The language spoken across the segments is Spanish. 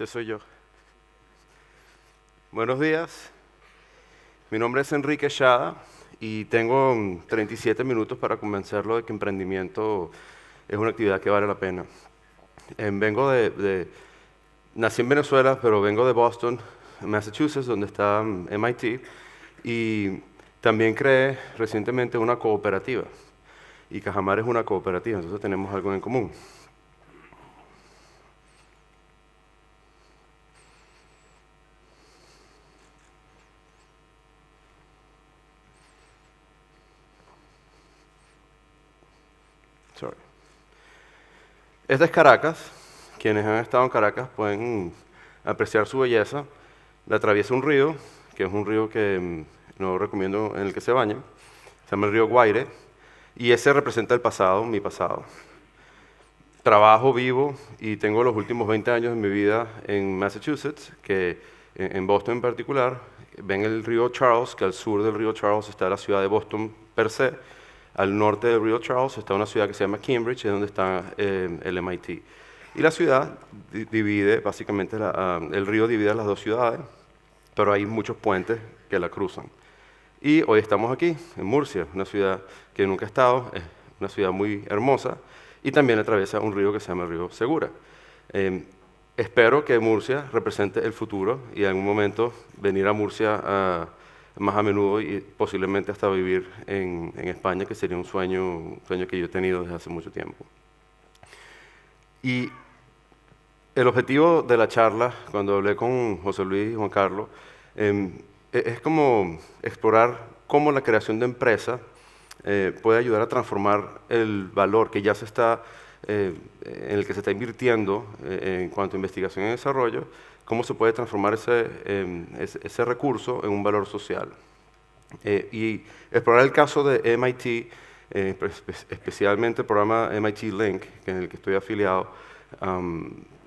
Ese soy yo. Buenos días. Mi nombre es Enrique Shada y tengo 37 minutos para convencerlo de que emprendimiento es una actividad que vale la pena. Nací en Venezuela, pero vengo de Boston, Massachusetts, donde está MIT, y también creé recientemente una cooperativa. Y Cajamar es una cooperativa, entonces tenemos algo en común. Sorry. Esta es Caracas. Quienes han estado en Caracas pueden apreciar su belleza. La atraviesa un río, que es un río que no recomiendo en el que se bañen. Se llama el río Guaire. Y ese representa el pasado, mi pasado. Trabajo, vivo y tengo los últimos 20 años de mi vida en Massachusetts, que en Boston en particular. Ven el río Charles, que al sur del río Charles está la ciudad de Boston per se. Al norte del río Charles está una ciudad que se llama Cambridge, es donde está el MIT. Y la ciudad divide, básicamente, el río divide las dos ciudades, pero hay muchos puentes que la cruzan. Y hoy estamos aquí, en Murcia, una ciudad que nunca he estado, es una ciudad muy hermosa, y también atraviesa un río que se llama el río Segura. Espero que Murcia represente el futuro y en algún momento venir a Murcia más a menudo y posiblemente hasta vivir en España, que sería un sueño que yo he tenido desde hace mucho tiempo. Y el objetivo de la charla, cuando hablé con José Luis y Juan Carlos, es como explorar cómo la creación de empresa puede ayudar a transformar el valor que ya se está, en el que se está invirtiendo en cuanto a investigación y desarrollo, cómo se puede transformar ese recurso en un valor social. Y explorar el caso de MIT, especialmente el programa MIT Link, en el que estoy afiliado,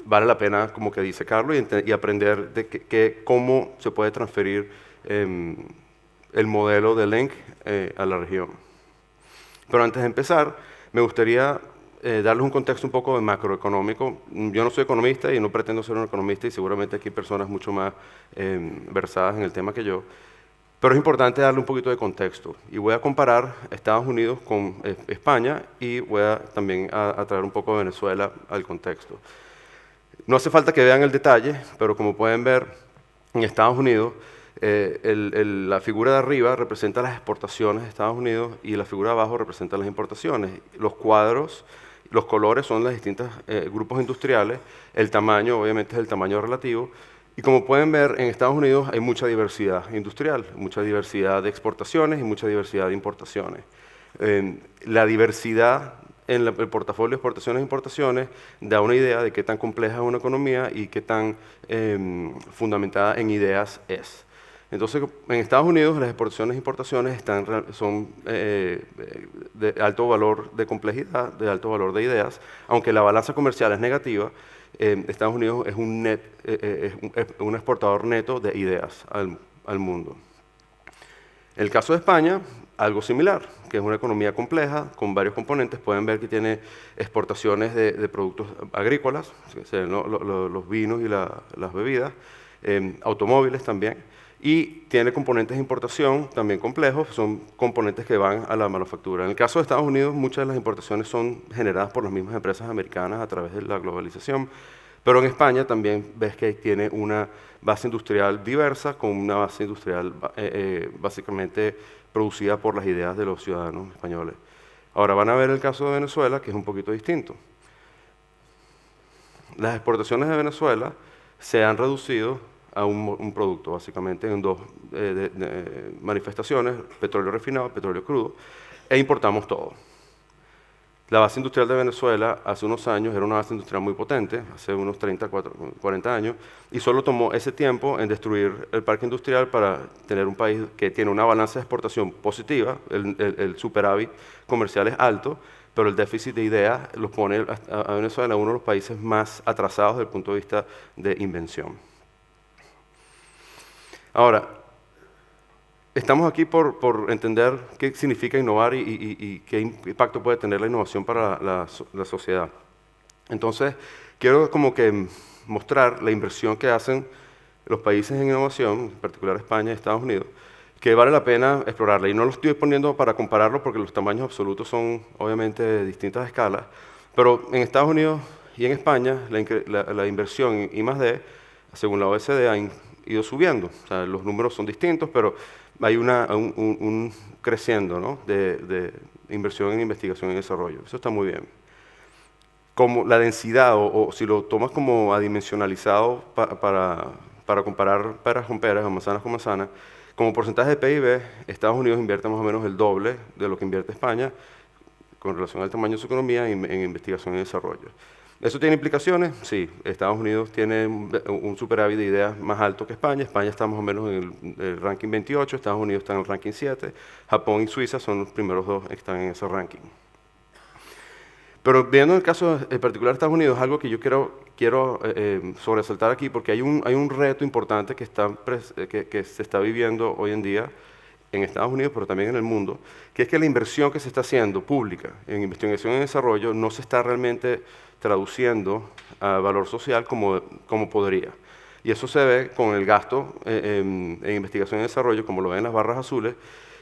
vale la pena, como que dice Carlos, y aprender de cómo se puede transferir el modelo de Link a la región. Pero antes de empezar, me gustaría darles un contexto un poco de macroeconómico. Yo no soy economista y no pretendo ser un economista, y seguramente aquí hay personas mucho más versadas en el tema que yo. Pero es importante darle un poquito de contexto. Y voy a comparar Estados Unidos con España y voy también a traer un poco de Venezuela al contexto. No hace falta que vean el detalle, pero como pueden ver, en Estados Unidos, la figura de arriba representa las exportaciones de Estados Unidos y la figura de abajo representa las importaciones. Los cuadros, los colores son los distintos grupos industriales, el tamaño obviamente es el tamaño relativo, y como pueden ver, en Estados Unidos hay mucha diversidad industrial, mucha diversidad de exportaciones y mucha diversidad de importaciones. La diversidad en el portafolio de exportaciones e importaciones da una idea de qué tan compleja es una economía y qué tan fundamentada en ideas es. Entonces, en Estados Unidos las exportaciones e importaciones son de alto valor de complejidad, de alto valor de ideas, aunque la balanza comercial es negativa. Estados Unidos es un exportador neto de ideas al mundo. En el caso de España, algo similar, que es una economía compleja, con varios componentes. Pueden ver que tiene exportaciones de productos agrícolas, los vinos y las bebidas, automóviles también, y tiene componentes de importación también complejos, son componentes que van a la manufactura. En el caso de Estados Unidos, muchas de las importaciones son generadas por las mismas empresas americanas a través de la globalización, pero en España también ves que tiene una base industrial diversa, con una base industrial básicamente producida por las ideas de los ciudadanos españoles. Ahora van a ver el caso de Venezuela, que es un poquito distinto. Las exportaciones de Venezuela se han reducido a un producto, básicamente en dos manifestaciones: petróleo refinado, petróleo crudo, e importamos todo. La base industrial de Venezuela hace unos años era una base industrial muy potente, hace unos 30, 40 años, y solo tomó ese tiempo en destruir el parque industrial para tener un país que tiene una balanza de exportación positiva, el superávit comercial es alto, pero el déficit de ideas los pone a Venezuela uno de los países más atrasados desde el punto de vista de invención. Ahora, estamos aquí por entender qué significa innovar y qué impacto puede tener la innovación para la sociedad. Entonces, quiero como que mostrar la inversión que hacen los países en innovación, en particular España y Estados Unidos, que vale la pena explorarla. Y no lo estoy poniendo para compararlo porque los tamaños absolutos son obviamente de distintas escalas, pero en Estados Unidos y en España la inversión en I+D, según la OECD, ha ido subiendo. O sea, los números son distintos, pero hay un creciendo, ¿no?, de inversión en investigación y desarrollo. Eso está muy bien. Como la densidad, o si lo tomas como adimensionalizado para comparar peras con peras o manzanas con manzanas, como porcentaje de PIB, Estados Unidos invierte más o menos el doble de lo que invierte España con relación al tamaño de su economía en investigación y desarrollo. ¿Eso tiene implicaciones? Sí. Estados Unidos tiene un superávit de ideas más alto que España. España está más o menos en el ranking 28, Estados Unidos está en el ranking 7, Japón y Suiza son los primeros dos que están en ese ranking. Pero viendo el caso en particular de Estados Unidos, algo que yo quiero sobresaltar aquí, porque hay un reto importante que se está viviendo hoy en día en Estados Unidos, pero también en el mundo, que es que la inversión que se está haciendo pública en investigación y desarrollo no se está realmente traduciendo a valor social como podría. Y eso se ve con el gasto en investigación y desarrollo, como lo ven en las barras azules,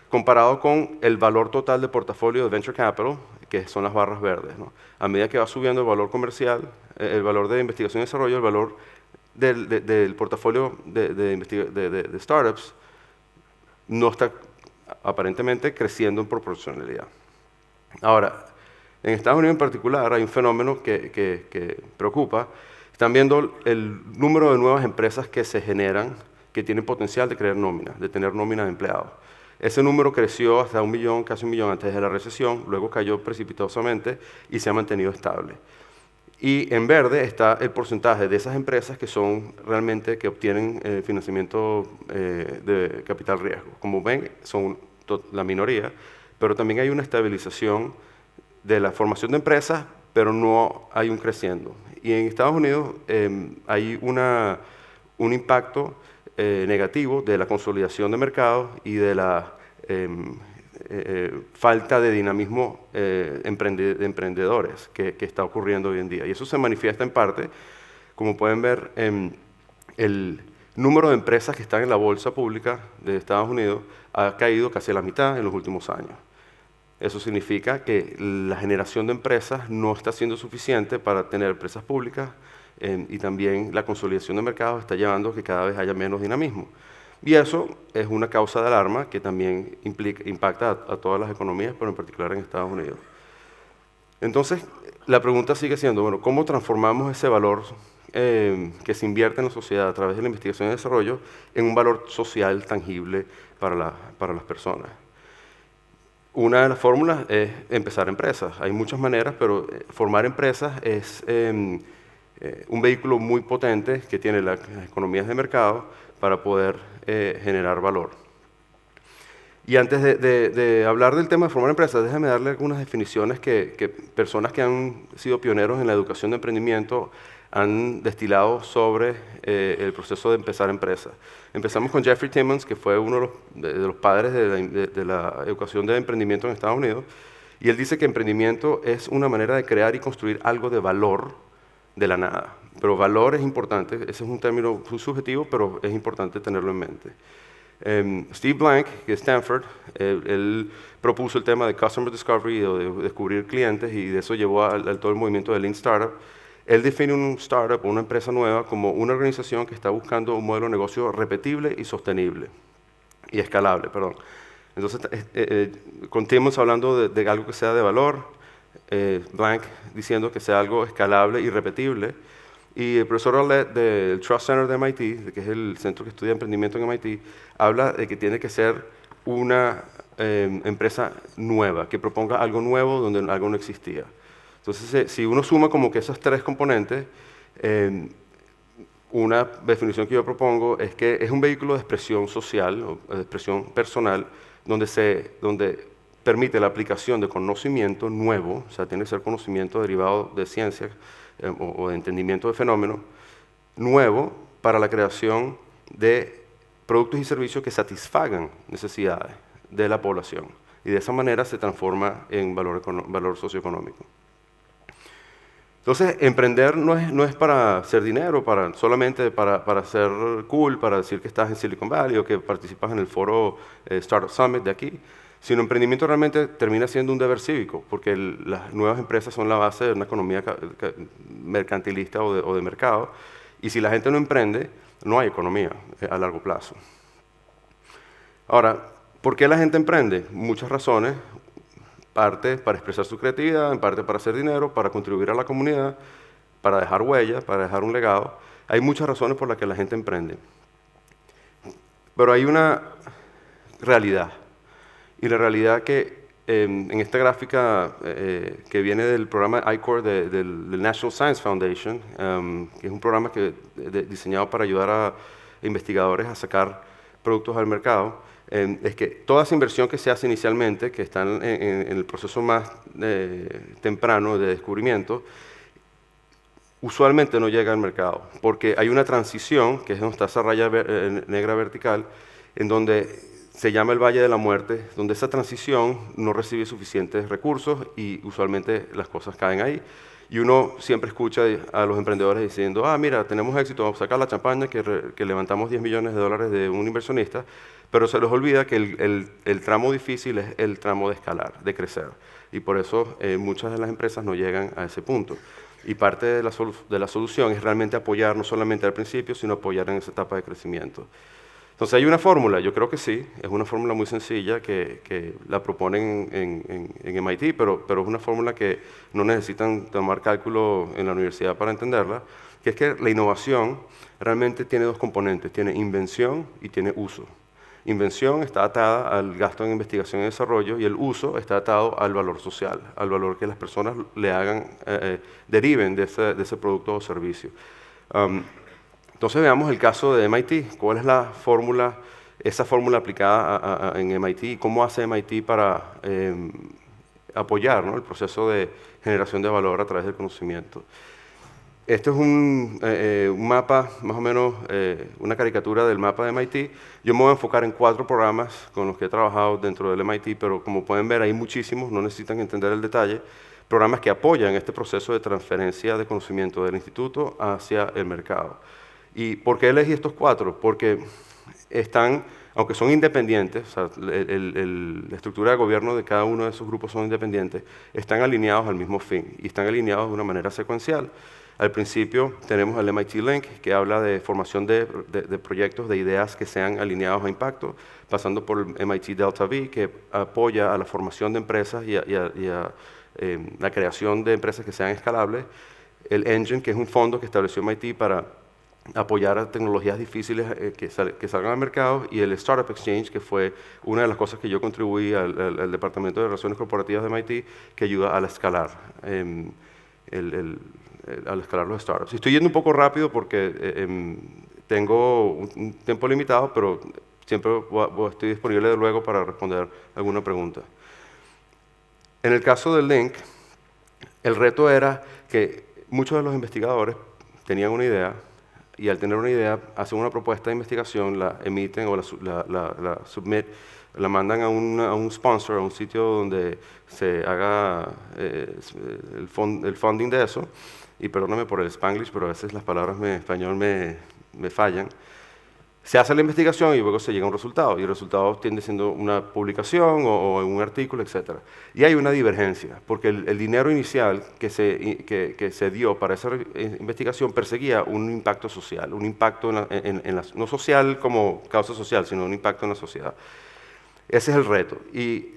comparado con el valor total de portafolio de Venture Capital, que son las barras verdes, ¿no? A medida que va subiendo el valor comercial, el valor de investigación y desarrollo, el valor del portafolio de startups no está aparentemente creciendo en proporcionalidad. Ahora, en Estados Unidos en particular hay un fenómeno que preocupa. Están viendo el número de nuevas empresas que se generan, que tienen potencial de crear nóminas, de tener nóminas de empleados. Ese número creció hasta 1 millón, casi 1 millón antes de la recesión, luego cayó precipitosamente y se ha mantenido estable. Y en verde está el porcentaje de esas empresas que son realmente que obtienen financiamiento de capital riesgo. Como ven, son la minoría, pero también hay una estabilización de la formación de empresas, pero no hay un creciendo. Y en Estados Unidos hay un impacto negativo de la consolidación de mercados y de la falta de dinamismo de emprendedores que está ocurriendo hoy en día. Y eso se manifiesta en parte, como pueden ver, en el número de empresas que están en la bolsa pública de Estados Unidos ha caído casi a la mitad en los últimos años. Eso significa que la generación de empresas no está siendo suficiente para tener empresas públicas y también la consolidación de mercados está llevando a que cada vez haya menos dinamismo. Y eso es una causa de alarma que también impacta a todas las economías, pero en particular en Estados Unidos. Entonces, la pregunta sigue siendo, bueno, ¿cómo transformamos ese valor que se invierte en la sociedad a través de la investigación y desarrollo en un valor social tangible para las personas? Una de las fórmulas es empezar empresas. Hay muchas maneras, pero formar empresas es un vehículo muy potente que tiene las economías de mercado para poder generar valor. Y antes de hablar del tema de formar empresas, déjame darle algunas definiciones que personas que han sido pioneros en la educación de emprendimiento han destilado sobre el proceso de empezar empresas. Empezamos con Jeffrey Timmons, que fue uno de los padres de la educación de emprendimiento en Estados Unidos, y él dice que emprendimiento es una manera de crear y construir algo de valor de la nada. Pero valor es importante, ese es un término subjetivo, pero es importante tenerlo en mente. Steve Blank, que es Stanford, él propuso el tema de Customer Discovery, o de descubrir clientes, y de eso llevó al todo el movimiento de Lean Startup. Él define un startup o una empresa nueva como una organización que está buscando un modelo de negocio repetible y sostenible, y escalable, perdón. Entonces, continuamos hablando de algo que sea de valor, Blank diciendo que sea algo escalable y repetible, y el profesor Arlett del Trust Center de MIT, que es el centro que estudia emprendimiento en MIT, habla de que tiene que ser una empresa nueva, que proponga algo nuevo donde algo no existía. Entonces, si uno suma como que esas tres componentes, una definición que yo propongo es que es un vehículo de expresión social o de expresión personal donde permite la aplicación de conocimiento nuevo, o sea, tiene que ser conocimiento derivado de ciencia o de entendimiento de fenómenos, nuevo para la creación de productos y servicios que satisfagan necesidades de la población. Y de esa manera se transforma en valor socioeconómico. Entonces, emprender no es para hacer dinero, solamente para ser cool, para decir que estás en Silicon Valley o que participas en el foro Startup Summit de aquí, sino emprendimiento realmente termina siendo un deber cívico, porque las nuevas empresas son la base de una economía mercantilista o de mercado, y si la gente no emprende, no hay economía a largo plazo. Ahora, ¿por qué la gente emprende? Muchas razones. Parte para expresar su creatividad, en parte para hacer dinero, para contribuir a la comunidad, para dejar huella, para dejar un legado. Hay muchas razones por las que la gente emprende. Pero hay una realidad. Y la realidad que en esta gráfica que viene del programa I-Corps del National Science Foundation, que es un programa diseñado para ayudar a investigadores a sacar productos al mercado, es que toda esa inversión que se hace inicialmente, que está en el proceso más temprano de descubrimiento, usualmente no llega al mercado, porque hay una transición, que es donde está esa raya negra vertical, en donde se llama el Valle de la Muerte, donde esa transición no recibe suficientes recursos y usualmente las cosas caen ahí. Y uno siempre escucha a los emprendedores diciendo, mira, tenemos éxito, vamos a sacar la champaña, que levantamos $10 millones de un inversionista, pero se les olvida que el tramo difícil es el tramo de escalar, de crecer. Y por eso muchas de las empresas no llegan a ese punto. Y parte de la solución es realmente apoyar no solamente al principio, sino apoyar en esa etapa de crecimiento. Entonces hay una fórmula, yo creo que sí, es una fórmula muy sencilla que la proponen en MIT, pero es una fórmula que no necesitan tomar cálculo en la universidad para entenderla, que es que la innovación realmente tiene dos componentes, tiene invención y tiene uso. Invención está atada al gasto en investigación y desarrollo y el uso está atado al valor social, al valor que las personas le hagan, deriven de ese producto o servicio. Entonces veamos el caso de MIT. ¿Cuál es la fórmula, esa fórmula aplicada en MIT y cómo hace MIT para apoyar, ¿no?, el proceso de generación de valor a través del conocimiento? Este es un mapa, más o menos una caricatura del mapa de MIT. Yo me voy a enfocar en 4 programas con los que he trabajado dentro del MIT, pero como pueden ver hay muchísimos, no necesitan entender el detalle, programas que apoyan este proceso de transferencia de conocimiento del instituto hacia el mercado. ¿Y por qué elegí estos 4? Porque están, aunque son independientes, o sea, la estructura de gobierno de cada uno de esos grupos son independientes, están alineados al mismo fin y están alineados de una manera secuencial. Al principio tenemos el MIT Link, que habla de formación de proyectos, de ideas que sean alineados a impacto, pasando por el MIT Delta V, que apoya a la formación de empresas y a la creación de empresas que sean escalables. El Engine, que es un fondo que estableció MIT para apoyar a tecnologías difíciles que salgan al mercado, y el Startup Exchange, que fue una de las cosas que yo contribuí al Departamento de Relaciones Corporativas de MIT, que ayuda a escalar. Al escalar los startups. Estoy yendo un poco rápido porque tengo un tiempo limitado, pero siempre estoy disponible luego para responder alguna pregunta. En el caso del Link, el reto era que muchos de los investigadores tenían una idea y al tener una idea hacen una propuesta de investigación, la emiten o la submit, la mandan a un sponsor, a un sitio donde se haga el funding de eso. Y perdóname por el Spanglish, pero a veces las palabras en español me fallan. Se hace la investigación y luego se llega a un resultado, y el resultado tiende siendo una publicación o un artículo, etc. Y hay una divergencia, porque el dinero inicial que se dio para esa investigación perseguía un impacto social, un impacto no social como causa social, sino un impacto en la sociedad. Ese es el reto. Y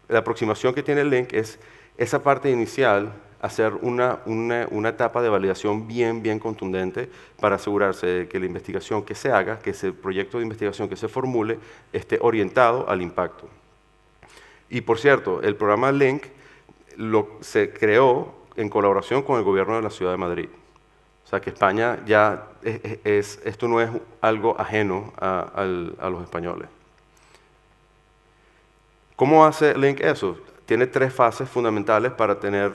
la aproximación que tiene el Link es esa parte inicial, hacer una etapa de validación bien contundente para asegurarse de que la investigación que se haga, que ese proyecto de investigación que se formule, esté orientado al impacto. Y por cierto, el programa Link se creó en colaboración con el gobierno de la Ciudad de Madrid. O sea que España ya esto no es algo ajeno a los españoles. ¿Cómo hace Link eso? Tiene 3 fases fundamentales para tener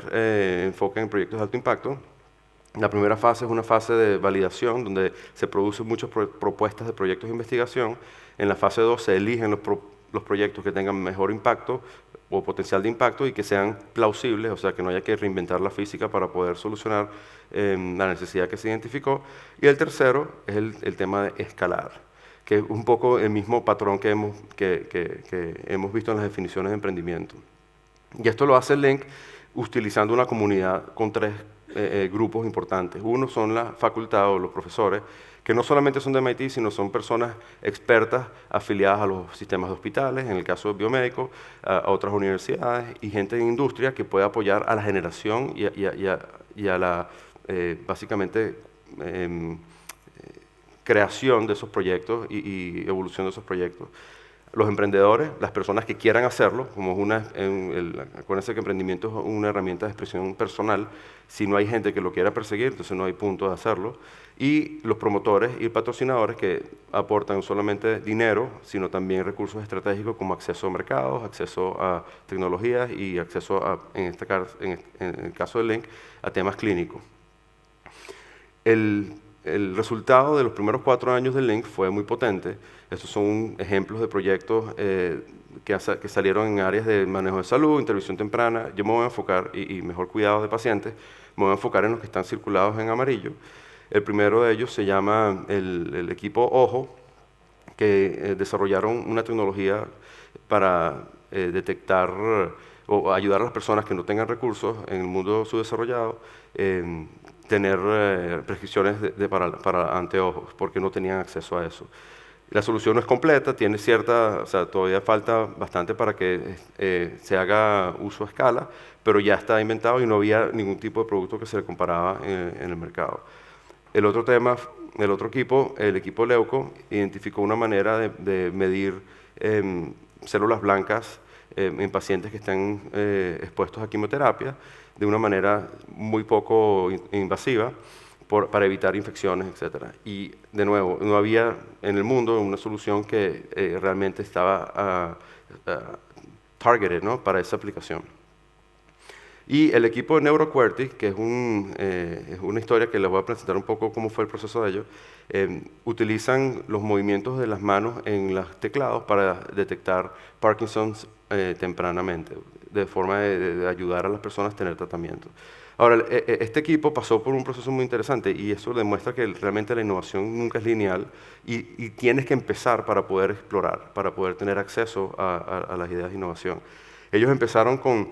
enfoque en proyectos de alto impacto. La primera fase es una fase de validación, donde se producen muchas propuestas de proyectos de investigación. En la fase 2 se eligen los proyectos que tengan mejor impacto o potencial de impacto y que sean plausibles, o sea, que no haya que reinventar la física para poder solucionar la necesidad que se identificó. Y el tercero es el tema de escalar, que es un poco el mismo patrón que hemos visto en las definiciones de emprendimiento. Y esto lo hace el Link utilizando una comunidad con tres grupos importantes. Uno son la facultad o los profesores, que no solamente son de MIT, sino son personas expertas afiliadas a los sistemas de hospitales, en el caso de biomédicos, a otras universidades, y gente de industria que puede apoyar a la generación y a la, básicamente, creación de esos proyectos y evolución de esos proyectos. Los emprendedores, las personas que quieran hacerlo, como acuérdense que emprendimiento es una herramienta de expresión personal, si no hay gente que lo quiera perseguir, entonces no hay punto de hacerlo, y los promotores y patrocinadores que aportan no solamente dinero, sino también recursos estratégicos como acceso a mercados, acceso a tecnologías y acceso, en el caso del Link, a temas clínicos. El resultado de los primeros 4 años del Link fue muy potente. Estos son ejemplos de proyectos que salieron en áreas de manejo de salud, intervención temprana. Yo me voy a enfocar, y mejor cuidado de pacientes, me voy a enfocar en los que están circulados en amarillo. El primero de ellos se llama el equipo OJO, que desarrollaron una tecnología para detectar o ayudar a las personas que no tengan recursos en el mundo subdesarrollado, tener prescripciones para anteojos, porque no tenían acceso a eso. La solución no es completa, tiene o sea, todavía falta bastante para que se haga uso a escala, pero ya está inventado y no había ningún tipo de producto que se le comparaba en el mercado. El otro equipo, el equipo Leuco, identificó una manera de medir células blancas en pacientes que están expuestos a quimioterapia de una manera muy poco invasiva para evitar infecciones, etc. Y de nuevo, no había en el mundo una solución que realmente estaba targeted, ¿no?, para esa aplicación. Y el equipo de NeuroQWERTY, que es una historia que les voy a presentar un poco cómo fue el proceso de ello, utilizan los movimientos de las manos en los teclados para detectar Parkinson's tempranamente, de forma de ayudar a las personas a tener tratamiento. Ahora, este equipo pasó por un proceso muy interesante y eso demuestra que realmente la innovación nunca es lineal y tienes que empezar para poder explorar, para poder tener acceso a las ideas de innovación. Ellos empezaron con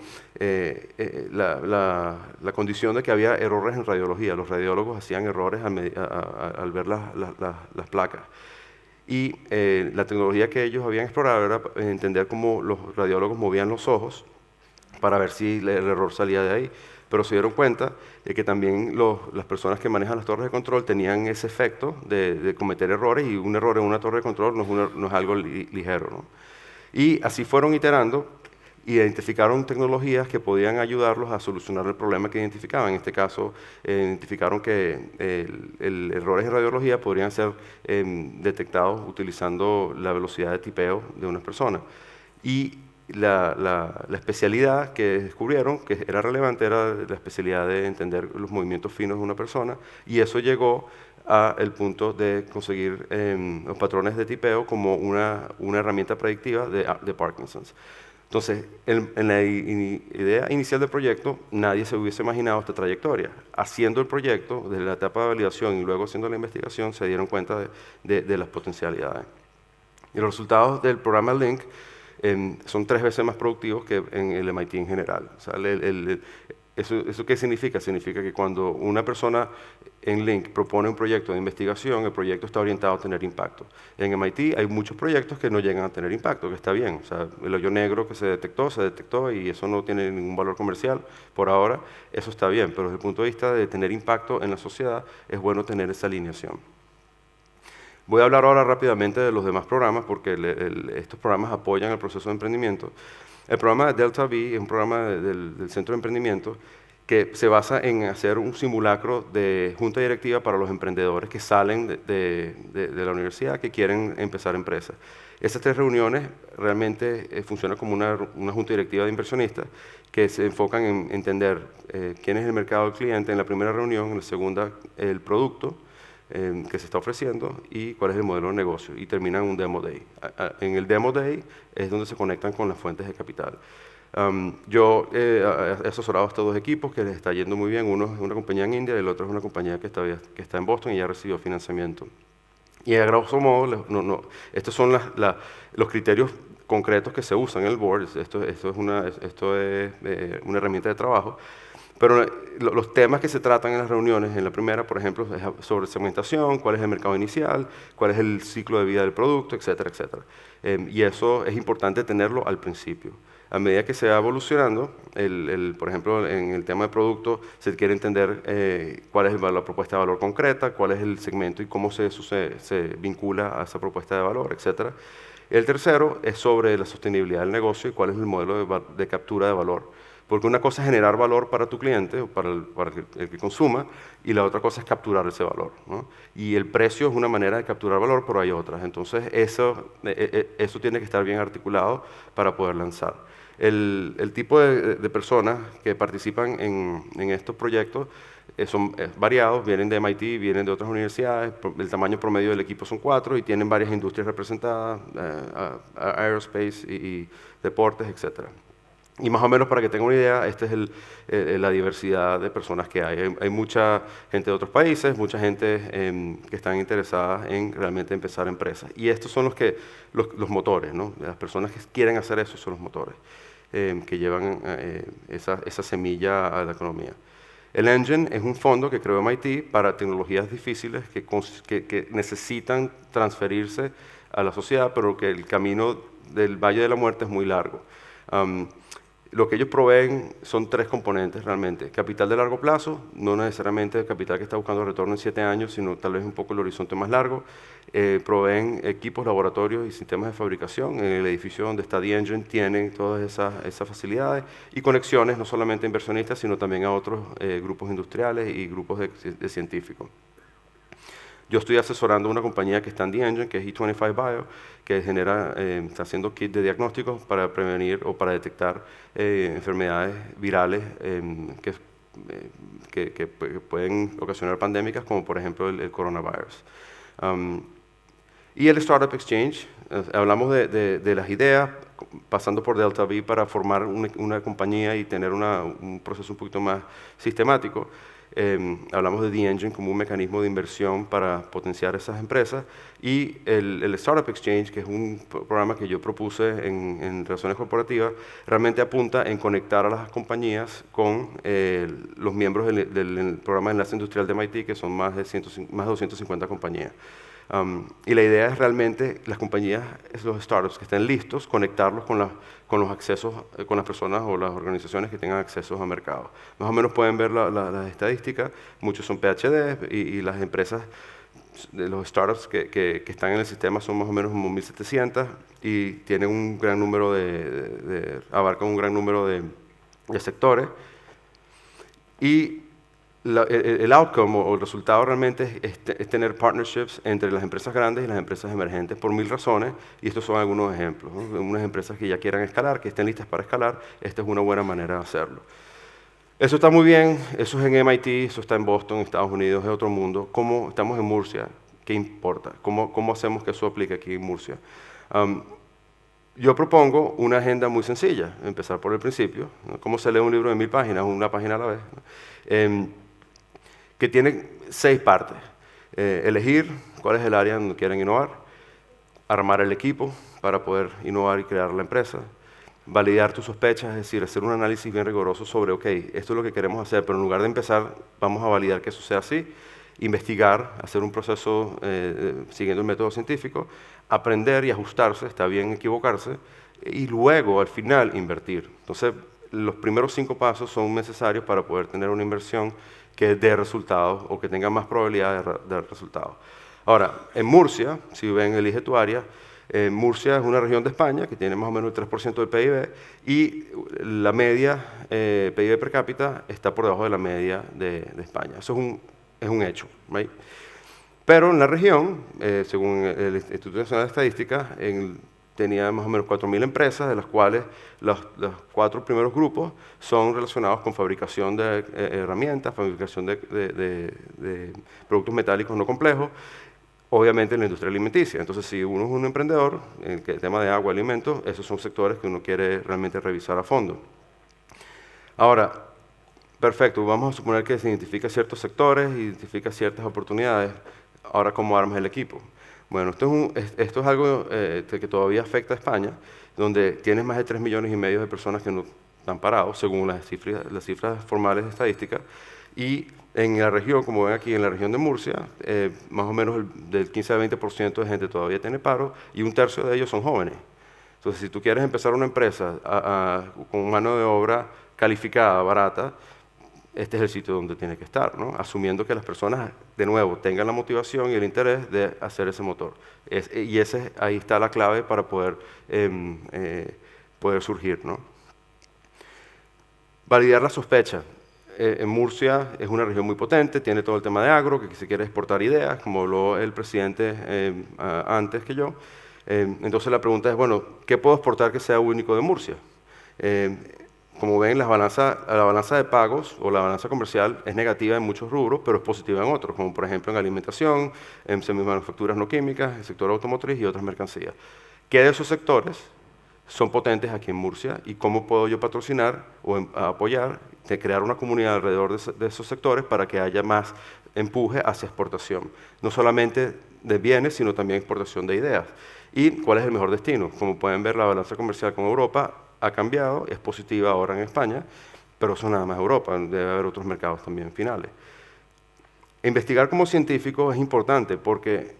la condición de que había errores en radiología. Los radiólogos hacían errores al ver las placas. Y la tecnología que ellos habían explorado era entender cómo los radiólogos movían los ojos para ver si el error salía de ahí. Pero se dieron cuenta de que también las personas que manejan las torres de control tenían ese efecto de cometer errores, y un error en una torre de control no es algo ligero, ¿no? Y así fueron iterando, identificaron tecnologías que podían ayudarlos a solucionar el problema que identificaban. En este caso, identificaron que errores en radiología podrían ser detectados utilizando la velocidad de tipeo de una persona. Y la especialidad que descubrieron que era relevante era la especialidad de entender los movimientos finos de una persona, y eso llegó al punto de conseguir los patrones de tipeo como una herramienta predictiva de Parkinson's. Entonces, en la idea inicial del proyecto, nadie se hubiese imaginado esta trayectoria. Haciendo el proyecto, desde la etapa de validación y luego haciendo la investigación, se dieron cuenta de las potencialidades. Y los resultados del programa Link son 3 veces más productivos que en el MIT en general. O sea, ¿eso qué significa? Significa que cuando una persona en Link propone un proyecto de investigación, el proyecto está orientado a tener impacto. En MIT hay muchos proyectos que no llegan a tener impacto, que está bien. O sea, el hoyo negro que se detectó y eso no tiene ningún valor comercial por ahora, eso está bien. Pero desde el punto de vista de tener impacto en la sociedad, es bueno tener esa alineación. Voy a hablar ahora rápidamente de los demás programas, porque estos programas apoyan el proceso de emprendimiento. El programa de Delta V es un programa del Centro de Emprendimiento que se basa en hacer un simulacro de junta directiva para los emprendedores que salen de la universidad, que quieren empezar empresas. Esas 3 reuniones realmente funcionan como una junta directiva de inversionistas que se enfocan en entender quién es el mercado del cliente en la primera reunión, en la segunda el producto, que se está ofreciendo y cuál es el modelo de negocio. Y terminan un Demo Day. En el Demo Day es donde se conectan con las fuentes de capital. Yo he asesorado a estos dos equipos que les está yendo muy bien. Uno es una compañía en India y el otro es una compañía que está en Boston y ya recibió financiamiento. Y a grosso modo, estos son los criterios concretos que se usan en el board. Esto es una herramienta de trabajo. Pero los temas que se tratan en las reuniones, en la primera, por ejemplo, es sobre segmentación, cuál es el mercado inicial, cuál es el ciclo de vida del producto, etcétera, etcétera. Y eso es importante tenerlo al principio. A medida que se va evolucionando, por ejemplo, en el tema de producto, se quiere entender cuál es la propuesta de valor concreta, cuál es el segmento y cómo se vincula a esa propuesta de valor, etcétera. El tercero es sobre la sostenibilidad del negocio y cuál es el modelo de captura de valor. Porque una cosa es generar valor para tu cliente o para el que consuma y la otra cosa es capturar ese valor, ¿no? Y el precio es una manera de capturar valor, pero hay otras. Entonces, eso tiene que estar bien articulado para poder lanzar. El tipo de personas que participan en estos proyectos son variados, vienen de MIT, vienen de otras universidades, el tamaño promedio del equipo son 4 y tienen varias industrias representadas, aerospace y deportes, etcétera. Y más o menos para que tengan una idea, esta es la diversidad de personas que hay. Hay mucha gente de otros países, mucha gente que están interesadas en realmente empezar empresas. Y estos son los motores, ¿no? Las personas que quieren hacer eso son los motores que llevan esa semilla a la economía. El Engine es un fondo que creó MIT para tecnologías difíciles que necesitan transferirse a la sociedad, pero que el camino del Valle de la Muerte es muy largo. Lo que ellos proveen son 3 componentes realmente. Capital de largo plazo, no necesariamente capital que está buscando retorno en 7 años, sino tal vez un poco el horizonte más largo. Proveen equipos, laboratorios y sistemas de fabricación. En el edificio donde está The Engine tienen todas esas facilidades y conexiones no solamente a inversionistas, sino también a otros grupos industriales y grupos de científicos. Yo estoy asesorando una compañía que está en The Engine, que es E25 Bio, que está haciendo kits de diagnósticos para prevenir o para detectar enfermedades virales que pueden ocasionar pandémicas, como por ejemplo el coronavirus. Y el Startup Exchange, hablamos de las ideas, pasando por Delta V para formar una compañía y tener un proceso un poquito más sistemático. Hablamos de The Engine como un mecanismo de inversión para potenciar esas empresas y el Startup Exchange, que es un programa que yo propuse en relaciones corporativas, realmente apunta en conectar a las compañías con los miembros del programa de enlace industrial de MIT, que son más de 250 compañías. Y la idea es realmente las compañías, los startups que estén listos, conectarlos con los accesos, con las personas o las organizaciones que tengan accesos a mercado. Más o menos pueden ver las estadísticas, muchos son PhD y las empresas de los startups que están en el sistema son más o menos como 1.700 y tienen un gran número abarcan un gran número de sectores. Y el outcome o el resultado realmente es tener partnerships entre las empresas grandes y las empresas emergentes por 1000 razones, y estos son algunos ejemplos, ¿no? Unas empresas que ya quieran escalar, que estén listas para escalar, esta es una buena manera de hacerlo. Eso está muy bien, eso es en MIT, eso está en Boston, Estados Unidos, es otro mundo. ¿Cómo estamos en Murcia? ¿Qué importa? ¿Cómo hacemos que eso aplique aquí en Murcia? Yo propongo una agenda muy sencilla, empezar por el principio, ¿no? ¿Cómo se lee un libro de 1000 páginas, una página a la vez? ¿No? Que tiene 6 partes. Elegir cuál es el área donde quieren innovar, armar el equipo para poder innovar y crear la empresa, validar tus sospechas, es decir, hacer un análisis bien riguroso sobre, ok, esto es lo que queremos hacer, pero en lugar de empezar, vamos a validar que eso sea así, investigar, hacer un proceso siguiendo el método científico, aprender y ajustarse, está bien equivocarse, y luego, al final, invertir. Entonces, los primeros 5 pasos son necesarios para poder tener una inversión que dé resultados o que tenga más probabilidad de dar resultados. Ahora, en Murcia, si ven, elige tu área, Murcia es una región de España que tiene más o menos el 3% del PIB y la media PIB per cápita está por debajo de la media de España. Eso es un hecho, ¿right? Pero en la región, según el Instituto Nacional de Estadística, tenía más o menos 4.000 empresas, de las cuales los 4 primeros grupos son relacionados con fabricación de herramientas, fabricación de productos metálicos no complejos, obviamente en la industria alimenticia. Entonces, si uno es un emprendedor, en el tema de agua, alimentos, esos son sectores que uno quiere realmente revisar a fondo. Ahora, perfecto, vamos a suponer que se identifica ciertos sectores, identifica ciertas oportunidades. Ahora, ¿cómo armas el equipo? Bueno, esto es algo que todavía afecta a España, donde tienes más de 3,5 millones de personas que no están parados, según las cifras formales de estadística. Y en la región, como ven aquí, en la región de Murcia, más o menos del 15 al 20% de gente todavía tiene paro y 1/3 de ellos son jóvenes. Entonces, si tú quieres empezar una empresa con mano de obra calificada, barata, este es el sitio donde tiene que estar, ¿no? Asumiendo que las personas, de nuevo, tengan la motivación y el interés de hacer ese motor. Ahí está la clave para poder surgir, ¿no? Validar la sospecha. En Murcia es una región muy potente, tiene todo el tema de agro, que se quiere exportar ideas, como habló el presidente antes que yo. Entonces la pregunta es, bueno, ¿qué puedo exportar que sea único de Murcia? Como ven, la balanza de pagos o la balanza comercial es negativa en muchos rubros, pero es positiva en otros, como por ejemplo en alimentación, en semimanufacturas no químicas, el sector automotriz y otras mercancías. ¿Qué de esos sectores son potentes aquí en Murcia y cómo puedo yo patrocinar o apoyar, de crear una comunidad alrededor de esos sectores para que haya más empuje hacia exportación? No solamente de bienes, sino también exportación de ideas. ¿Y cuál es el mejor destino? Como pueden ver, la balanza comercial con Europa ha cambiado, es positiva ahora en España, pero eso nada más Europa, debe haber otros mercados también finales. Investigar como científico es importante porque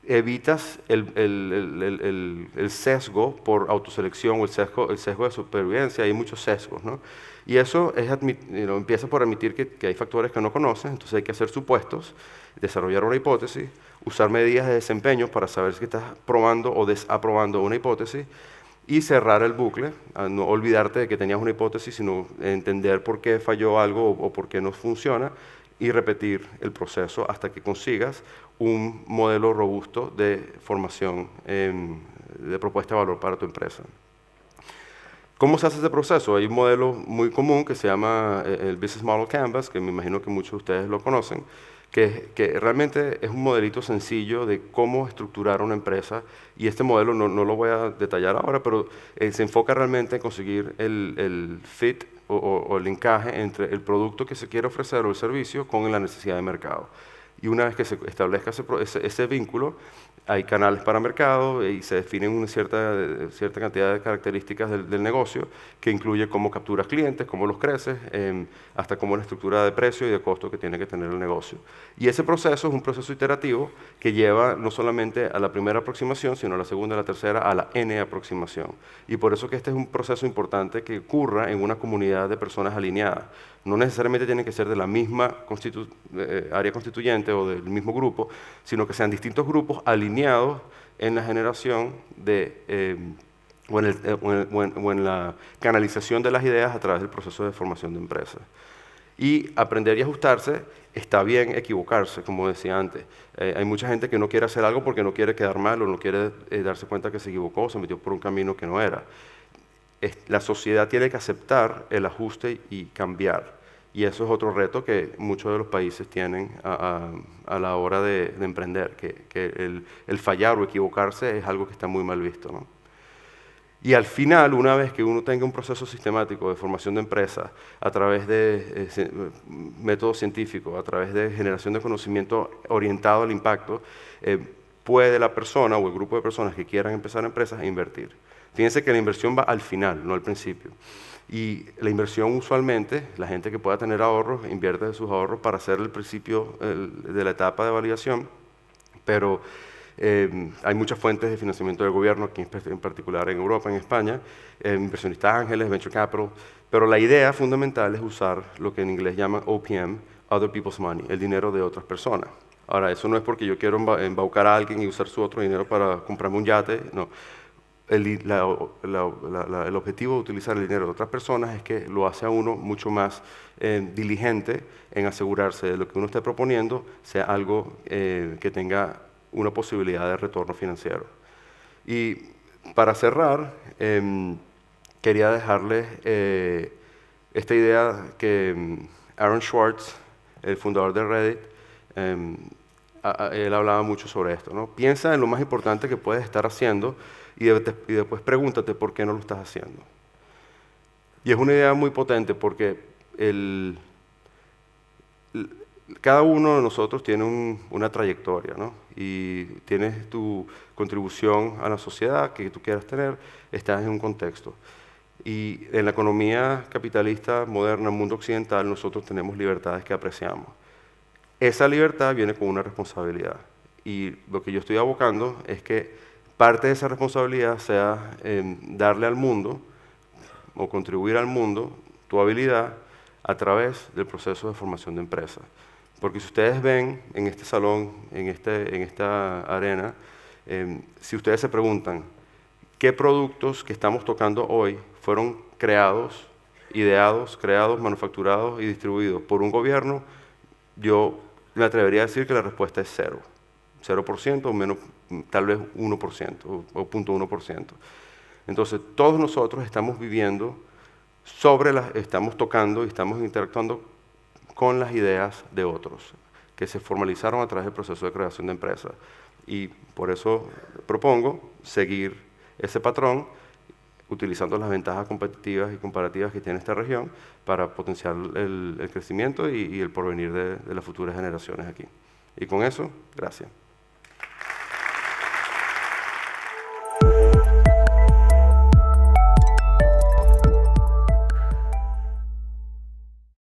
evitas el sesgo por autoselección o el sesgo de supervivencia. Hay muchos sesgos, ¿no? Y eso empieza por admitir que hay factores que no conoces, entonces hay que hacer supuestos, desarrollar una hipótesis, usar medidas de desempeño para saber si estás probando o desaprobando una hipótesis, y cerrar el bucle, a no olvidarte de que tenías una hipótesis, sino entender por qué falló algo o por qué no funciona, y repetir el proceso hasta que consigas un modelo robusto de formación de propuesta de valor para tu empresa. ¿Cómo se hace ese proceso? Hay un modelo muy común que se llama el Business Model Canvas, que me imagino que muchos de ustedes lo conocen, que realmente es un modelito sencillo de cómo estructurar una empresa, y este modelo no lo voy a detallar ahora, pero se enfoca realmente en conseguir el fit o el encaje entre el producto que se quiere ofrecer o el servicio con la necesidad de mercado. Y una vez que se establezca ese vínculo, hay canales para mercado y se definen una cierta cantidad de características del negocio, que incluye cómo capturas clientes, cómo los creces, hasta cómo la estructura de precio y de costo que tiene que tener el negocio. Y ese proceso es un proceso iterativo que lleva no solamente a la primera aproximación, sino a la segunda, a la tercera, a la N aproximación. Y por eso que este es un proceso importante que ocurra en una comunidad de personas alineadas. No necesariamente tienen que ser de la misma área constituyente o del mismo grupo, sino que sean distintos grupos alineados en la generación o en la canalización de las ideas a través del proceso de formación de empresas. Y aprender y ajustarse, está bien equivocarse, como decía antes. Hay mucha gente que no quiere hacer algo porque no quiere quedar mal o no quiere darse cuenta que se equivocó o se metió por un camino que no era. La sociedad tiene que aceptar el ajuste y cambiar. Y eso es otro reto que muchos de los países tienen a la hora de emprender, que el fallar o equivocarse es algo que está muy mal visto, ¿no? Y al final, una vez que uno tenga un proceso sistemático de formación de empresas a través de métodos científicos, a través de generación de conocimiento orientado al impacto, puede la persona o el grupo de personas que quieran empezar empresas invertir. Fíjense que la inversión va al final, no al principio. Y la inversión usualmente, la gente que pueda tener ahorros, invierte de sus ahorros para hacer el principio de la etapa de validación, pero hay muchas fuentes de financiamiento del gobierno, aquí en particular en Europa, en España, inversionistas ángeles, venture capital, pero la idea fundamental es usar lo que en inglés llaman OPM, Other People's Money, el dinero de otras personas. Ahora, eso no es porque yo quiero embaucar a alguien y usar su otro dinero para comprarme un yate, no. El objetivo de utilizar el dinero de otras personas es que lo hace a uno mucho más diligente en asegurarse de lo que uno esté proponiendo sea algo que tenga una posibilidad de retorno financiero. Y para cerrar, quería dejarles esta idea que Aaron Swartz, el fundador de Reddit, él hablaba mucho sobre esto, ¿no? Piensa en lo más importante que puedes estar haciendo y después pregúntate por qué no lo estás haciendo. Y es una idea muy potente porque cada uno de nosotros tiene una trayectoria, ¿no? Y tienes tu contribución a la sociedad que tú quieras tener, estás en un contexto. Y en la economía capitalista moderna, el mundo occidental, nosotros tenemos libertades que apreciamos. Esa libertad viene con una responsabilidad. Y lo que yo estoy abocando es que parte de esa responsabilidad sea darle al mundo o contribuir al mundo tu habilidad a través del proceso de formación de empresas. Porque si ustedes ven en este salón, en esta arena, si ustedes se preguntan qué productos que estamos tocando hoy fueron creados, ideados, creados, manufacturados y distribuidos por un gobierno, yo me atrevería a decir que la respuesta es cero. 0% o menos, tal vez 1% o 0.1%. Entonces, todos nosotros estamos viviendo estamos tocando y estamos interactuando con las ideas de otros, que se formalizaron a través del proceso de creación de empresas. Y por eso propongo seguir ese patrón, utilizando las ventajas competitivas y comparativas que tiene esta región para potenciar el crecimiento y el porvenir de las futuras generaciones aquí. Y con eso, gracias.